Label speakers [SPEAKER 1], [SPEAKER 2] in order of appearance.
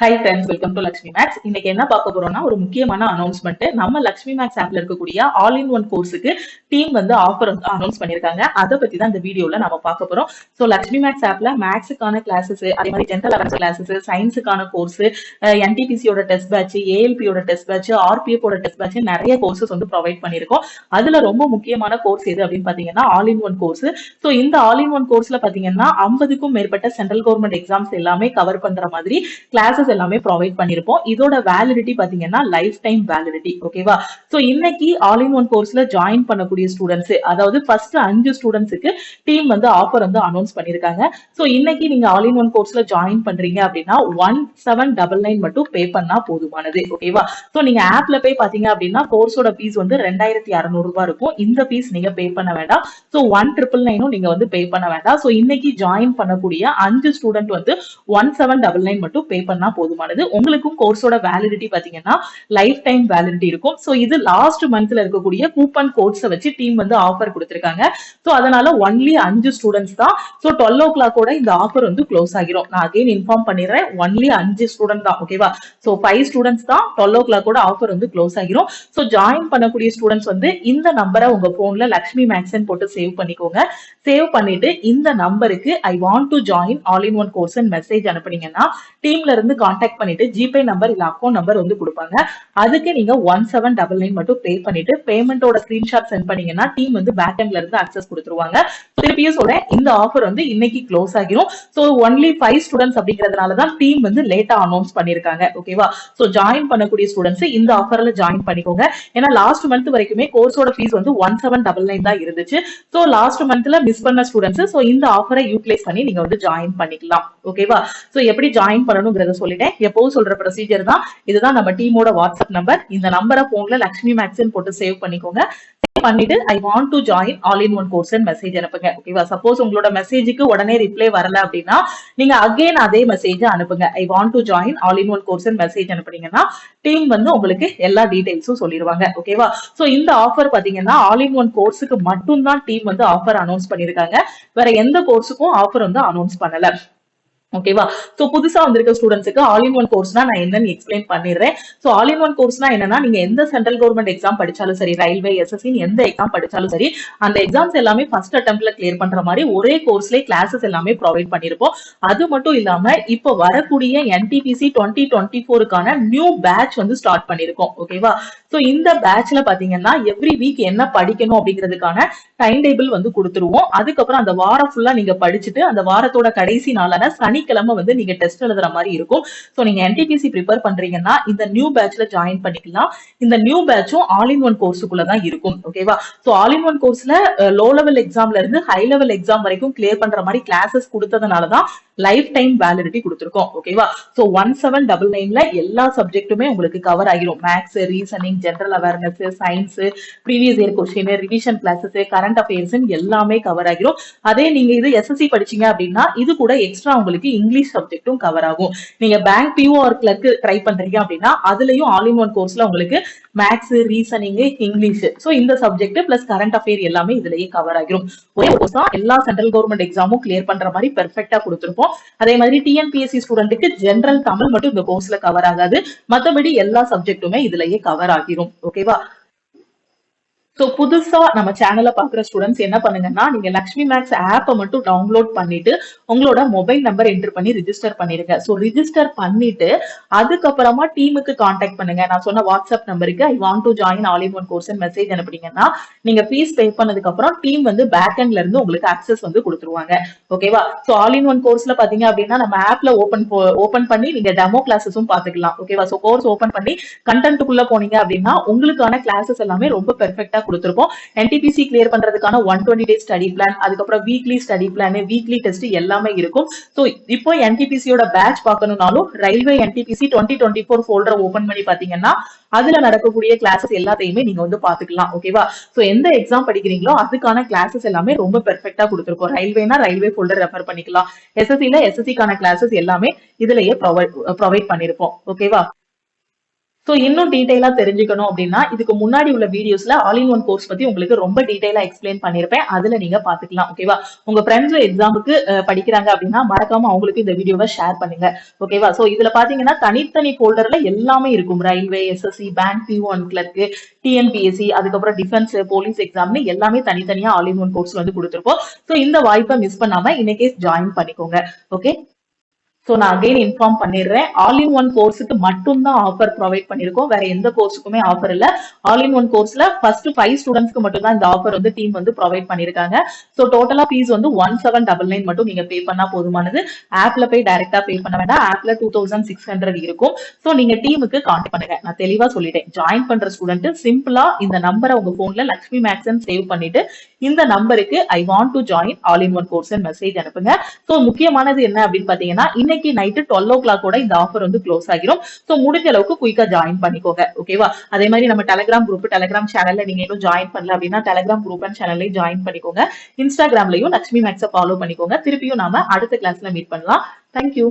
[SPEAKER 1] High friends, welcome to Lakshmi maths. இன்னைக்கு என்ன பார்க்க போறோம்னா ஒரு முக்கியமான அனௌன்ஸ்மெண்ட். நம்ம லக்ஷ்மி மேக்ஸ் ஆப்ல இருக்கக்கூடிய ஆல் இன் ஒன் கோர்ஸுக்கு டீம் வந்து ஆஃபர் வந்து அனௌன்ஸ் பண்ணிருக்காங்க. அதை பத்தி தான் இந்த வீடியோல நம்ம பார்க்க போறோம். ஸோ லக்ஷ்மி மேக்ஸ் ஆப்ல மேக்ஸுக்கான கிளாஸஸ், அதே மாதிரி ஜென்ரல் அவேர்னஸ் கிளாஸஸ், சயின்ஸுக்கான கோர்ஸ், என்டிபிசியோட டெஸ்ட் பேட்ச், ஏஎல்பியோட டெஸ்ட் பேட்ச், ஆர்பிஎஃபோட டெஸ்ட் பேட்ச் நிறைய கோர்சஸ் வந்து ப்ரொவைட் பண்ணிருக்கோம். அதுல ரொம்ப முக்கியமான கோர்ஸ் எது அப்படின்னு பாத்தீங்கன்னா all in one course. So இந்த ஆல் இன் ஒன் கோர்ஸ்ல பாத்தீங்கன்னா 50க்கும் மேற்பட்ட சென்ட்ரல் கவர்மெண்ட் எக்ஸாம்ஸ் எல்லாமே கவர் பண்ற மாதிரி கிளாஸஸ் எல்லாமே ப்ரொவைட் பண்ணிருப்போம். இதோட வேலிடிட்டி பாத்தீங்கன்னா லைஃப் டைம் வேலிடிட்டி. ஓகேவா? சோ இன்னைக்கு ஆல் இன் ஒன் கோர்ஸ்ல ஜாயின் பண்ணக்கூடிய ஸ்டூடெண்ட்ஸ், அதாவது ஃபர்ஸ்ட் 5 ஸ்டூடெண்ட்ஸ்க்கு டீம் வந்து ஆஃபர் வந்து அனௌன்ஸ் பண்ணிருக்காங்க. சோ இன்னைக்கு நீங்க ஆல் இன் ஒன் கோர்ஸ்ல ஜாயின் பண்றீங்க அப்படின்னா 1799 மட்டும் பே பண்ணா போதுமானது. ஓகேவா? சோ நீங்க ஆப்ல போய் பாத்தீங்க அப்படின்னா கோர்ஸோட ஃபீஸ் வந்து 2600 ரூபாய் இருக்கும். இந்த ஃபீஸ் நீங்க பே பண்ண வேண்டாம். சோ 1999 நீங்க வந்து பே பண்ண வேண்டாம். சோ இன்னைக்கு ஜாயின் பண்ணக்கூடிய 5 ஸ்டூடெண்ட் வந்து 1799 மட்டும் பே பண்ணா போதுமானது. உங்களுக்கும் கோர்ஸோட வேலிடிட்டி பாத்தீங்கன்னா லைஃப் டைம் வேலிடிட்டி இருக்கும். சோ இது லாஸ்ட் மந்த்ல இருக்கக்கூடிய கூப்பன் கோட்ஸ் வச்சு டீம் வந்து ஆஃபர் கொடுத்திருக்காங்க. சோ அதனால ஒன்லி 5 ஸ்டூடெண்ட்ஸ் தான். சோ 12 o'clock இந்த ஆஃபர் வந்து க்ளோஸ் ஆகிரும். நான் அகைன் இன்ஃபார்ம் பண்ணிடுறேன், ஒன்லி 5 ஸ்டூடெண்ட் தான். ஓகேவா? சோ 5 ஸ்டூடெண்ட்ஸ் தான். 12 o'clock ஆஃபர் வந்து க்ளோஸ் ஆகிரும். சோ ஜாயின் பண்ணக்கூடிய ஸ்டூடெண்ட்ஸ் வந்து இந்த நம்பரை உங்க போன்ல லக்ஷ்மி மேக்ஸ்ன்னு போட்டு சேவ் பண்ணிக்கோங்க. சேவ் பண்ணிட்டு இந்த நம்பருக்கு I want to join all in one course message அனுப்புனீங்கன்னா டீம்ல இருந்து கான்டாக்ட் பண்ணிட்டு ஜிபே நம்பர் இல்ல அக்கௌண்ட் நம்பர் வந்து கொடுப்பாங்க. அதுக்கு நீங்க 1799 மட்டும் பே பண்ணிட்டு பேமெண்டோட ஸ்கிரீன்ஷாட் சென்ட் பண்ணீங்கன்னா டீம் வந்து பேக் எண்ட்ல இருந்து அக்சஸ் கொடுத்துருவாங்க. திருப்பியும் சொல்றேன், இந்த ஆஃபர் வந்து இன்னைக்கு க்ளோஸ் ஆகிரும். சோ ஒன்லி 5 ஸ்டூடெண்ட்ஸ் அப்படிங்கறதுனால தான் டீம் வந்து லேட்டா அனௌன்ஸ் பண்ணிருக்காங்க. ஓகேவா? சோ ஜாயின் பண்ணக்கூடிய ஸ்டூடெண்ட்ஸ் இந்த ஆஃபர்ல ஜாயின் பண்ணிக்கோங்க. ஏன்னா லாஸ்ட் மந்த் வரைக்குமே கோர்ஸோட ஃபீஸ் வந்து 1799 தான் இருந்துச்சு. சோ லாஸ்ட் மந்த்ல மிஸ் பண்ண ஸ்டூடெண்ட்ஸ் சோ இந்த ஆஃபரை யூட்டிலைஸ் பண்ணி நீங்க வந்து ஜாயின் பண்ணிக்கலாம். ஓகேவா? சோ எப்படி ஜாயின் பண்ணணும்ங்கறத சொல்லிட்டேன். எப்பவும் சொல்ற ப்ரொசீஜர் தான். இதுதான் நம்ம டீமோட வாட்ஸ்அப் நம்பர். இந்த நம்பரை போன்ல லக்ஷ்மி மேக்ஸ்ன்னு போட்டு சேவ் பண்ணிக்கோங்க. பண்ணிட்டு ஐ want to join all in one course message அனுப்புங்க. ஓகேவா? சப்போஸ் உங்களோட மெசேஜுக்கு உடனே ரிப்ளை வரல அப்படின்னா நீங்க அகைன் அதே மெசேஜ் அனுப்புங்க. I want to join all in one course message அனுப்புனீங்கன்னா டீம் வந்து உங்களுக்கு எல்லா டீடைல்ஸும் சொல்லிடுவாங்க. ஓகேவா? சோ இந்த ஆஃபர் பாத்தீங்கன்னா ஆல் இன் ஒன் கோர்ஸுக்கு மட்டும் தான் டீம் வந்து ஆஃபர் அனௌன்ஸ் பண்ணிருக்காங்க. வேற எந்த கோர்ஸுக்கும் ஆஃபர் வந்து அனௌன்ஸ் பண்ணல. ஓகேவா? சோ புதுசா வந்திருக்க ஸ்டூடெண்ட்ஸ்க்கு ஆல் இன் ஒன் கோர்ஸ்னா நான் என்னன்னு எக்ஸ்பிளைன் பண்ணிடுறேன். சோ ஆல் இன் ஒன் கோர்ஸ்னா என்னன்னா, நீங்க எந்த சென்ட்ரல் கவர்மெண்ட் எக்ஸாம் படிச்சாலும் சரி, ரயில்வே, எஸ்எஸ்சி எந்த எக்ஸாம் படிச்சாலும் சரி, அந்த எக்ஸாம்ஸ் எல்லாமே ஃபர்ஸ்ட் அட்டெம்ப்ட்ல கிளியர் பண்ற மாதிரி ஒரே கோர்ஸ்லயே கிளாஸஸ் எல்லாமே ப்ரொவைட் பண்ணிருப்போம். அது மட்டும் இல்லாம இப்போ வரக்கூடிய என்டிபிசி 2024க்கான நியூ பேட்ச் வந்து ஸ்டார்ட் பண்ணிருக்கோம். ஓகேவா? சோ இந்த பேட்ச்ல பாத்தீங்கன்னா எவ்ரி வீக் என்ன படிக்கணும் அப்படிங்கிறதுக்கான டைம் டேபிள் வந்து கொடுத்துருவோம். அதுக்கப்புறம் அந்த வாரம் ஃபுல்லா நீங்க படிச்சுட்டு அந்த வாரத்தோட கடைசி நாளான சனிக்கிழமை வந்து நீங்க டெஸ்ட் எழுதுற மாதிரி இருக்கும். சோ நீங்க என்டிபிசி ப்ரிப்பேர் பண்றீங்கன்னா இந்த நியூ பேட்ச்ல ஜாயின் பண்ணிக்கலாம். இந்த நியூ பேட்சும் ஆல் இன் ஒன் கோர்ஸுக்குள்ள தான் இருக்கும். ஓகேவா? சோ ஆல் இன் ஒன் கோர்ஸ்ல லோ லெவல் எக்ஸாம்ல இருந்து ஹை லெவல் எக்ஸாம் வரைக்கும் கிளியர் பண்ற மாதிரி கிளாஸஸ் கொடுத்ததுனாலதான் லைஃப் டைம் வேலிடிட்டி கொடுத்துருக்கோம். ஓகேவா? சோ 1799ல எல்லா சப்ஜெக்ட்டுமே உங்களுக்கு கவர் ஆகிரும். Maths, reasoning, general awareness, science, previous year question, revision classes, current affairs எல்லாமே கவர் ஆகிரும். அதே நீங்க இது எஸ்எஸ்சி படிச்சீங்க அப்படின்னா இது கூட எக்ஸ்ட்ரா உங்களுக்கு இங்கிலீஷ் சப்ஜெக்டும் கவர் ஆகும். நீங்க bank PO or clerk try பண்றீங்க அப்படின்னா அதுலயும் ஆல் இன் ஒன் கோர்ஸ்ல உங்களுக்கு மேக்ஸ், ரீசனிங், இங்கிலீஷ் சோ இந்த சப்ஜெக்ட் பிளஸ் கரண்ட் அஃபேர் எல்லாமே இதுலயே கவர் ஆகிரும். ஒரே கோர்ஸ் தான். எல்லா சென்ட்ரல் கவர்மெண்ட் எக்ஸாமும் கிளியர் பண்ற மாதிரி பெர்ஃபெக்ட்டா கொடுத்திருப்போம். அதே மாதிரி டிஎன்பிஎஸ்சி ஸ்டூடெண்ட்டுக்கு ஜெனரல் தமிழ் மட்டும் இந்த கோர்ஸ்ல கவர் ஆகாது. மத்தபடி எல்லா சப்ஜெக்ட்டுமே இதுலயே கவர் ஆகிரும். ஓகேவா? சோ புதுசா நம்ம சேனலை பாக்குற ஸ்டூடெண்ட்ஸ் என்ன பண்ணுங்கன்னா, நீங்க லக்ஷ்மி மேக்ஸ் ஆப்பை மட்டும் டவுன்லோட் பண்ணிட்டு உங்களோட மொபைல் நம்பர் என்டர் பண்ணி ரிஜிஸ்டர் பண்ணிருங்க. சோ ரிஜிஸ்டர் பண்ணிட்டு அதுக்கப்புறமா டீமுக்கு கான்டாக்ட் பண்ணுங்க. நான் சொன்ன வாட்ஸ்அப் நம்பருக்கு I want to join all in one course message அனுப்புனீங்கன்னா நீங்க ஃபீஸ் பே பண்ணதுக்கு அப்புறம் டீம் வந்து பேக் எண்ட்ல இருந்து உங்களுக்கு அக்சஸ் வந்து கொடுத்துருவாங்க. ஓகேவா? சோ ஆல் இன் ஒன் கோர்ஸ்ல பாத்தீங்க அப்படின்னா நம்ம ஆப்ல ஓபன் பண்ணி நீங்க டெமோ கிளாஸஸும் பாத்துக்கலாம். ஓகேவா? சோ கோர்ஸ் ஓபன் பண்ணி கண்டென்ட்டுக்குள்ள போனீங்க அப்படின்னா உங்களுக்கான கிளாஸஸ் எல்லாமே ரொம்ப பெர்ஃபெக்ட்டா கொடுத்திருப்போம். என்டிபிசி கிளியர் பண்றதுக்கான 120 டேஸ் ஸ்டடி பிளான், அதுக்கப்புறம் weekly study plan, weekly test எல்லாமே இருக்கும். சோ இப்போ என்டிபிசியோட பேட்ச் பார்க்கணும்னாலும் ரயில்வே என்டிபிசி 2024 ஃபோல்டர் ஓபன் பண்ணி பாத்தீங்கன்னா அதுல நடக்கக்கூடிய கிளாஸஸ் எல்லாத்தையுமே நீங்க வந்து பாத்துக்கலாம். ஓகேவா? சோ எந்த எக்ஸாம் படிக்கிறீங்களோ அதுக்கான கிளாஸஸ் எல்லாமே ரொம்ப பெர்ஃபெக்ட்டா கொடுத்திருக்கோம். ரயில்வேனா ரயில்வே ஃபோல்டர் ரெஃபர் பண்ணிக்கலாம். எஸ்எஸ்சில எஸ்எஸ்சிக்கான கிளாஸஸ் எல்லாமே இதுலயே ப்ரொவைட் பண்ணிருப்போம். ஓகேவா? சோ இன்னும் டீடைலா தெரிஞ்சுக்கணும் அப்படின்னா இதுக்கு முன்னாடி உள்ள வீடியோஸ்ல ஆல் இன் ஒன் கோர்ஸ் பத்தி உங்களுக்கு ரொம்ப டீடைலா எக்ஸ்பிளைன் பண்ணிருப்பேன். அதுல நீங்க பாத்துக்கலாம். ஓகேவா? உங்க ஃப்ரெண்ட்ஸ் எக்ஸாமுக்கு படிக்கிறாங்க அப்படின்னா மறக்காம அவங்களுக்கு இந்த வீடியோவை ஷேர் பண்ணுங்க. ஓகேவா? சோ இதுல பாத்தீங்கன்னா தனித்தனி ஃபோல்டர்ல எல்லாமே இருக்கும். Railway, SSC, bank, PO1 clerk, TNPSC, அதுக்கப்புறம் டிஃபென்ஸ், போலீஸ் எக்ஸாம்னு எல்லாமே தனித்தனியா ஆல் இன் ஒன் கோர்ஸ் வந்து கொடுத்திருப்போம். சோ இந்த வாய்ப்பை மிஸ் பண்ணாம இன்னைக்கே ஜாயின் பண்ணிக்கோங்க. ஓகே. சோ நான் அகைன் இன்ஃபார்ம் பண்ணிடுறேன். ஆல் இன் ஒன் கோர்ஸுக்கு மட்டும் தான் ஆஃபர் ப்ரொவைட் பண்ணிருக்கோம். வேற எந்த கோர்ஸுக்குமே ஆஃபர் இல்ல. ஆல் இன் ஒன் கோர்ஸ்ல ஃபர்ஸ்ட் 5 ஸ்டூடெண்ட்ஸ்க்கு மட்டும் தான் இந்த ஆஃபர் வந்து டீம் வந்து ப்ரொவைட் பண்ணிருக்காங்க. சோ டோட்டலா ஃபீஸ் வந்து 1799 மட்டும் நீங்க பே பண்ணா போதுமானது. ஆப்ல போய் டைரக்டா பே பண்ண வேண்டாம். ஆப்ல 2600 இருக்கும். சோ நீங்க டீமுக்கு கான்டாக்ட் பண்ணுங்க. நான் தெளிவா சொல்லிட்டேன். ஜாயின் பண்ற ஸ்டூடெண்ட் சிம்பிளா இந்த நம்பரை உங்க போன்ல லக்ஷ்மி மேக்ஸ்ன்னு சேவ் பண்ணிட்டு இந்த நம்பருக்கு I want to join all in one course message அனுப்புங்க. சோ முக்கியமானது என்ன அப்படின்னு பாத்தீங்கன்னா இன்னைக்கு நைட்டு 12 o'clock இந்த ஆஃபர் வந்து க்ளோஸ் ஆகிரும். சோ முடிஞ்ச அளவுக்கு குயிக்கா ஜாயின் பண்ணிக்கோங்க. ஓகேவா? அதே மாதிரி நம்ம டெலிகிராம் குரூப், டெலிகிராம் சேனல்ல நீங்க இன்னும் ஜாயின் பண்ணல அப்படின்னா டெலிகிராம் குரூப் அண்ட் சேனல்லையும் ஜாயின் பண்ணிக்கோங்க. இன்ஸ்டாகிராம்லயும் லக்ஷ்மி மேக்ஸை ஃபாலோ பண்ணிக்கோங்க. திருப்பியும் நாம அடுத்த கிளாஸ்ல மீட் பண்ணலாம். தேங்க்யூ.